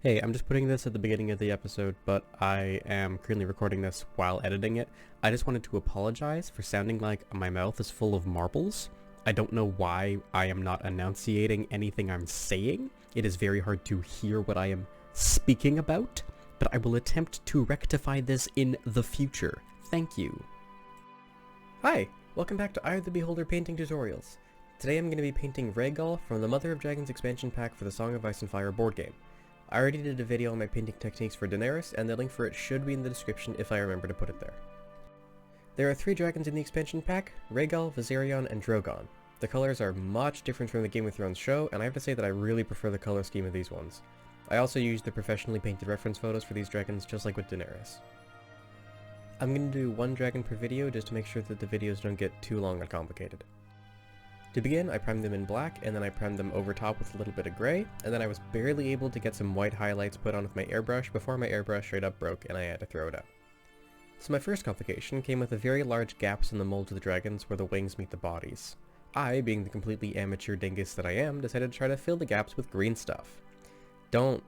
Hey, I'm just putting this at the beginning of the episode, but I am currently recording this while editing it. I just wanted to apologize for sounding like my mouth is full of marbles. I don't know why I am not enunciating anything I'm saying. It is very hard to hear what I am speaking about, but I will attempt to rectify this in the future. Thank you. Hi, welcome back to Eye of the Beholder painting tutorials. Today I'm going to be painting Rhaegal from the Mother of Dragons expansion pack for the Song of Ice and Fire board game. I already did a video on my painting techniques for Daenerys, and the link for it should be in the description if I remember to put it there. There are 3 dragons in the expansion pack: Rhaegal, Viserion, and Drogon. The colors are much different from the Game of Thrones show, and I have to say that I really prefer the color scheme of these ones. I also used the professionally painted reference photos for these dragons, just like with Daenerys. I'm going to do 1 dragon per video just to make sure that the videos don't get too long and complicated. To begin, I primed them in black, and then I primed them over top with a little bit of gray, and then I was barely able to get some white highlights put on with my airbrush before my airbrush straight up broke and I had to throw it out. So my first complication came with the very large gaps in the molds of the dragons where the wings meet the bodies. I, being the completely amateur dingus that I am, decided to try to fill the gaps with green stuff. Don't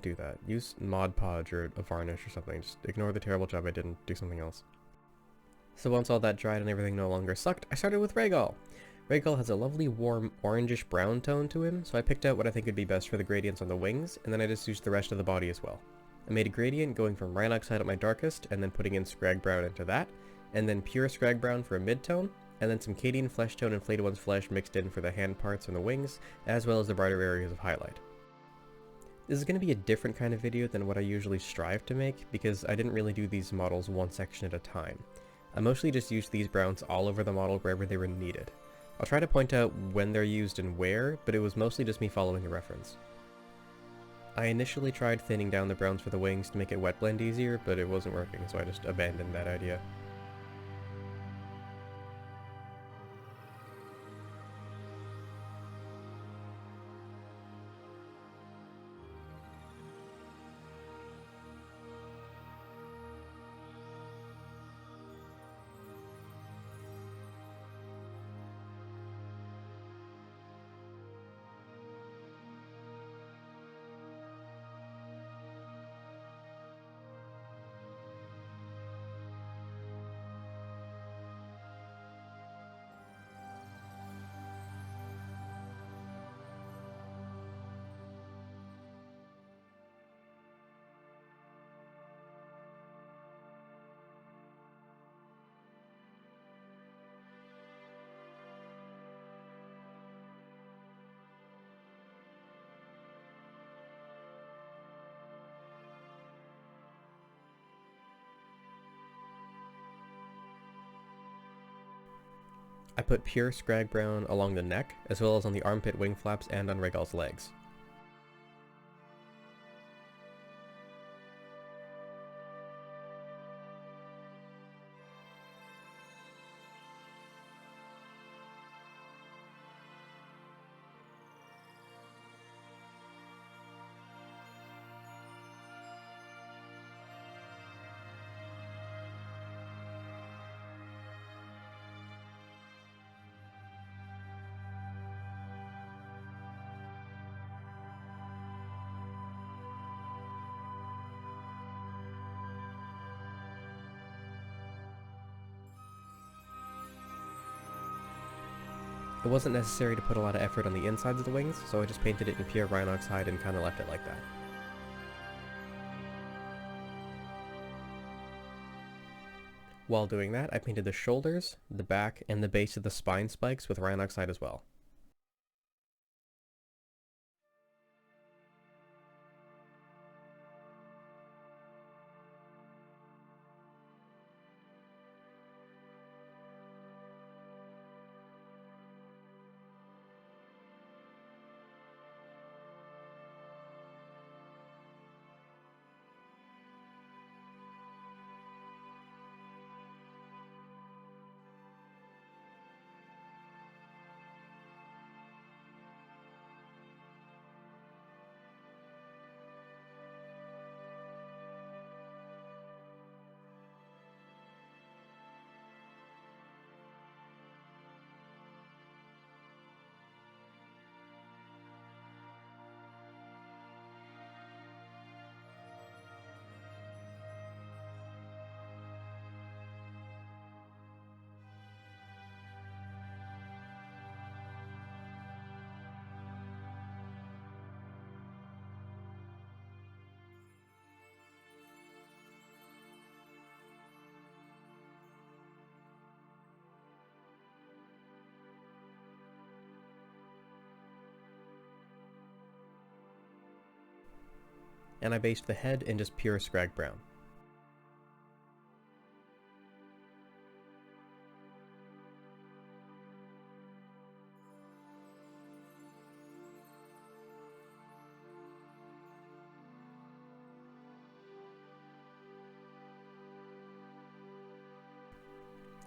do that. Use Mod Podge or a varnish or something. Just ignore the terrible job I did and do something else. So once all that dried and everything no longer sucked, I started with Rhaegal. Rhaegal has a lovely warm orangish brown tone to him, so I picked out what I think would be best for the gradients on the wings, and then I just used the rest of the body as well. I made a gradient going from Rhinoxide at my darkest, and then putting in Scrag Brown into that, and then pure Scrag Brown for a mid-tone, and then some Cadian Flesh Tone and Flayed One's Flesh mixed in for the hand parts and the wings, as well as the brighter areas of highlight. This is going to be a different kind of video than what I usually strive to make, because I didn't really do these models one section at a time. I mostly just used these browns all over the model wherever they were needed. I'll try to point out when they're used and where, but it was mostly just me following a reference. I initially tried thinning down the browns for the wings to make it wet blend easier, but it wasn't working, so I just abandoned that idea. I put pure Scrag Brown along the neck, as well as on the armpit wing flaps and on Rhaegal's legs. It wasn't necessary to put a lot of effort on the insides of the wings, so I just painted it in pure Rhinoxide and kinda left it like that. While doing that, I painted the shoulders, the back, and the base of the spine spikes with Rhinoxide as well. and I based the head in just pure scrag brown.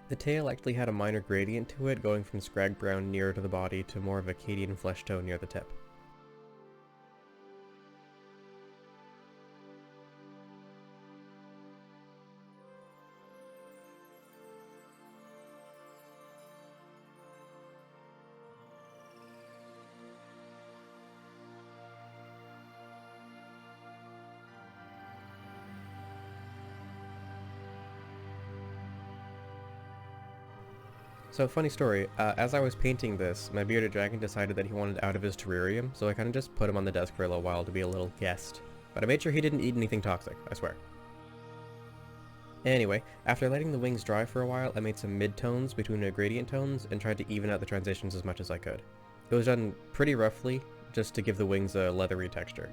The tail actually had a minor gradient to it, going from scrag brown nearer to the body to more of a Acadian flesh tone near the tip. So, funny story, as I was painting this, my bearded dragon decided that he wanted out of his terrarium, so I kind of just put him on the desk for a little while to be a little guest. But I made sure he didn't eat anything toxic, I swear. Anyway, after letting the wings dry for a while, I made some mid-tones between the gradient tones and tried to even out the transitions as much as I could. It was done pretty roughly, just to give the wings a leathery texture.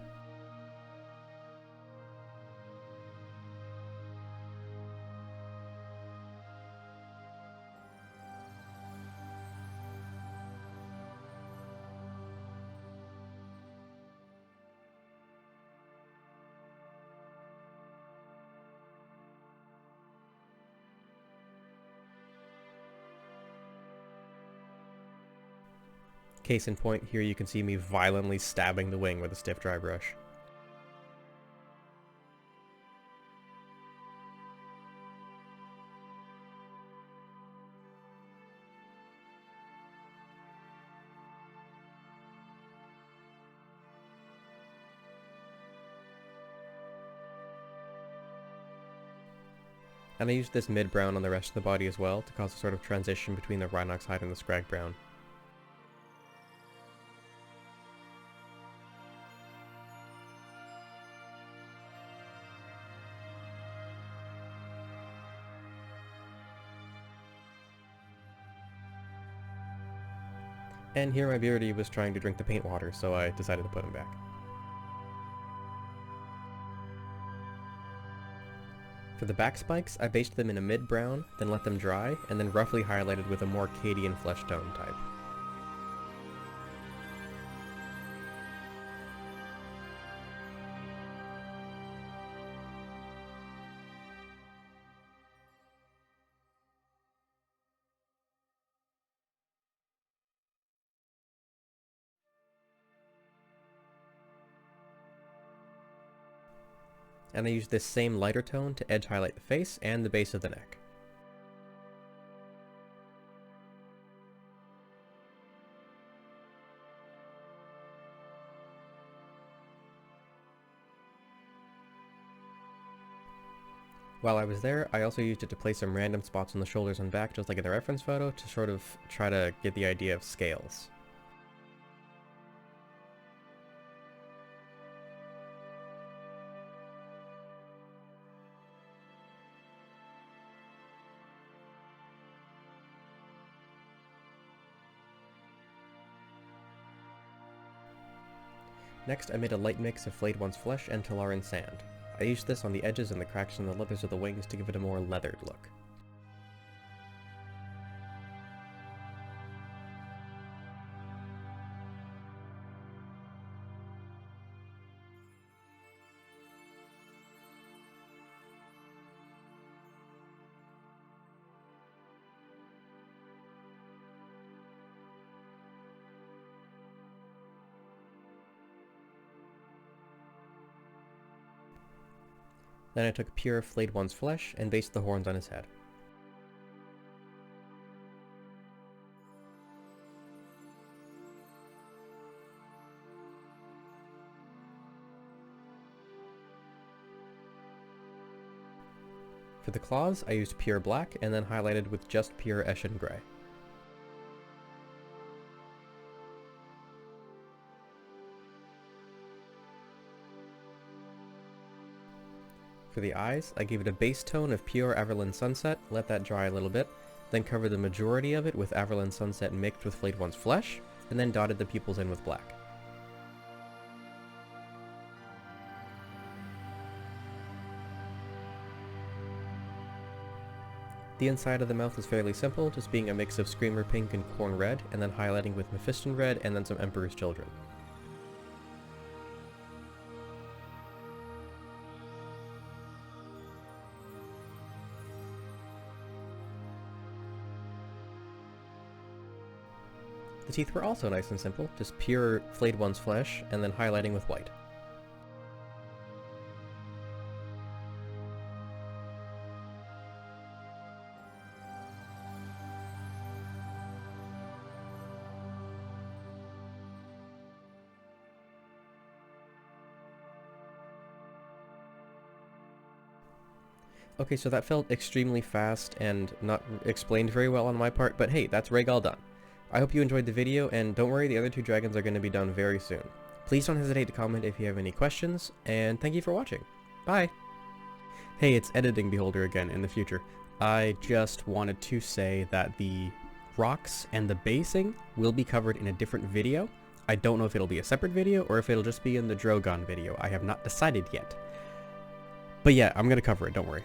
Case in point, here you can see me violently stabbing the wing with a stiff dry brush. And I used this mid-brown on the rest of the body as well to cause a sort of transition between the Rhinox hide and the scrag brown. And here my beardy was trying to drink the paint water, so I decided to put him back. For the back spikes, I based them in a mid-brown, then let them dry, and then roughly highlighted with a more Acadian flesh tone type. And I used this same lighter tone to edge highlight the face and the base of the neck. While I was there, I also used it to place some random spots on the shoulders and back, just like in the reference photo, to sort of try to get the idea of scales. Next, I made a light mix of flayed one's flesh and Talaran sand. I used this on the edges and the cracks in the leathers of the wings to give it a more leathered look. Then I took pure flayed one's flesh and based the horns on his head. For the claws, I used pure black and then highlighted with just pure Eshin Grey. For the eyes, I gave it a base tone of pure Averland Sunset, let that dry a little bit, then covered the majority of it with Averland Sunset mixed with flayed one's flesh, and then dotted the pupils in with black. The inside of the mouth is fairly simple, just being a mix of Screamer Pink and Corn Red, and then highlighting with Mephiston Red, and then some Emperor's Children. The teeth were also nice and simple, just pure flayed one's flesh, and then highlighting with white. Okay, so that felt extremely fast and not explained very well on my part, but hey, that's Rhaegal done. I hope you enjoyed the video, and don't worry, the other two dragons are going to be done very soon. Please don't hesitate to comment if you have any questions, and thank you for watching. Bye! Hey, it's Editing Beholder again in the future. I just wanted to say that the rocks and the basing will be covered in a different video. I don't know if it'll be a separate video or if it'll just be in the Drogon video. I have not decided yet. But yeah, I'm going to cover it, don't worry.